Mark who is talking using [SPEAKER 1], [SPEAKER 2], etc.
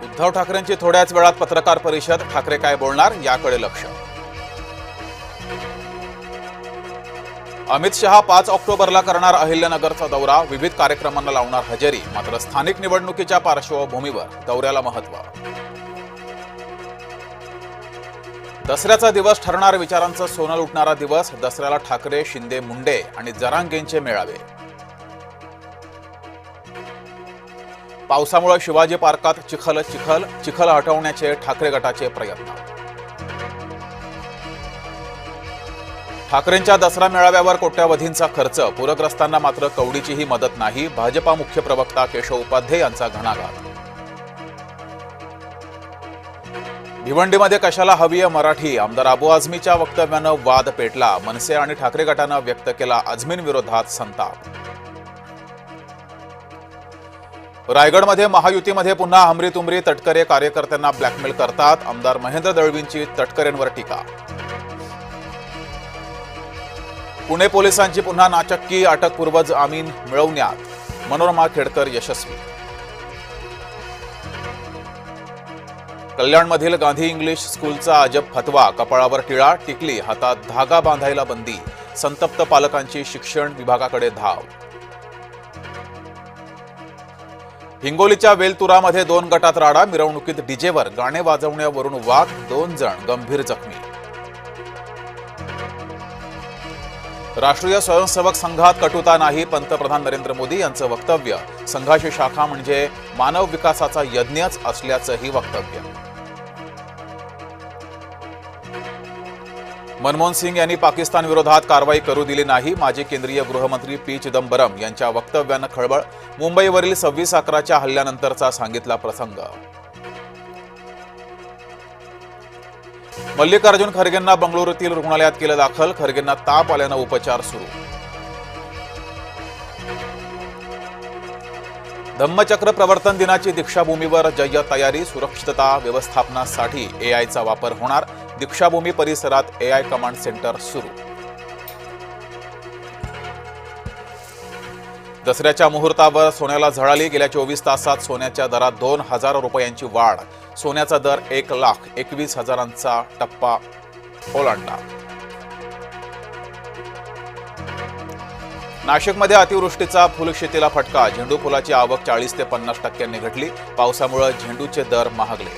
[SPEAKER 1] उद्धव ठाकरेंची थोड्याच वेळात पत्रकार परिषद. ठाकरे काय बोलणार याकडे लक्ष. अमित शहा 5 ऑक्टोबरला करणार अहिल्यानगरचा दौरा. विविध कार्यक्रमांना लावणार हजेरी. मात्र स्थानिक निवडणुकीच्या पार्श्वभूमीवर दौऱ्याला महत्त्व. दसऱ्याचा दिवस ठरणार विचारांचं सोनं लुटणारा दिवस. दसऱ्याला ठाकरे, शिंदे, मुंडे आणि जरांगेंचे मेळावे. पावसामुळे शिवाजी पार्कात चिखल हटवण्याचे ठाकरे गटाचे प्रयत्न. ठाकरेंच्या दसरा मेळाव्यावर कोट्यावधींचा खर्च. पूरग्रस्तांना मात्र कवडीचीही मदत नाही. भाजपा मुख्य प्रवक्ता केशव उपाध्ये यांचा घणाघात. भिवंडीमध्ये कशाला हवीय मराठी. आमदार अबू आझमीच्या वक्तव्यानं वाद पेटला. मनसे आणि ठाकरे गटानं व्यक्त केला आझमींविरोधात संताप. रायगडमध्ये महायुतीमध्ये पुन्हा हमरीतुमरी. तटकरे कार्यकर्त्यांना ब्लॅकमेल करतात. आमदार महेंद्र दळवींची तटकरेंवर टीका. पुणे पोलिसांची पुन्हा नाचक्की. अटकपूर्व जामीन मिळवण्यात मनोरमा खेडकर यशस्वी. कल्याणमधील गांधी इंग्लिश स्कूलचा अजब फतवा. कपाळावर टिळा, टिकली, हातात धागा बांधायला बंदी. संतप्त पालकांची शिक्षण विभागाकडे धाव. हिंगोलीच्या वेलतुरामध्ये 2 गटात राडा. मिरवणुकीत डीजेवर गाणे वाजवण्यावरून वाद. 2 जण गंभीर जखमी. राष्ट्रीय स्वयंसेवक संघात कटुता नाही. पंतप्रधान नरेंद्र मोदी यांचं वक्तव्य. संघाची शाखा म्हणजे मानव विकासाचा यज्ञच असल्याचंही वक्तव्य. मनमोहन सिंग यांनी पाकिस्तान विरोधात कारवाई करू दिली नाही. माजी केंद्रीय गृहमंत्री पी चिदंबरम यांच्या वक्तव्यानं खळबळ. मुंबईवरील 26/11च्या हल्ल्यानंतरचा सांगितला प्रसंग. मल्लिकार्जुन खरगेंना बंगळुरूतील रुग्णालयात केलं दाखल. खरगेंना ताप आल्यानं उपचार सुरू. धम्मचक्र प्रवर्तन दिनाची दीक्षाभूमीवर जय्यत तयारी. सुरक्षितता व्यवस्थापनासाठी एआयचा वापर होणार. दीक्षाभूमी परिसरात एआय कमांड सेंटर सुरू. दसऱ्याच्या मुहूर्तावर सोन्याला झळाली. गेल्या 24 तासात सोन्याच्या दरात 2,000 रुपयांची वाढ. सोन्याचा दर 1,21,000चा टप्पा ओलांडला. नाशिकमध्ये अतिवृष्टीचा फुलशेतीला फटका. झेंडू फुलाची आवक 40 ते 50% घटली. पावसामुळे झेंडूचे दर महागले.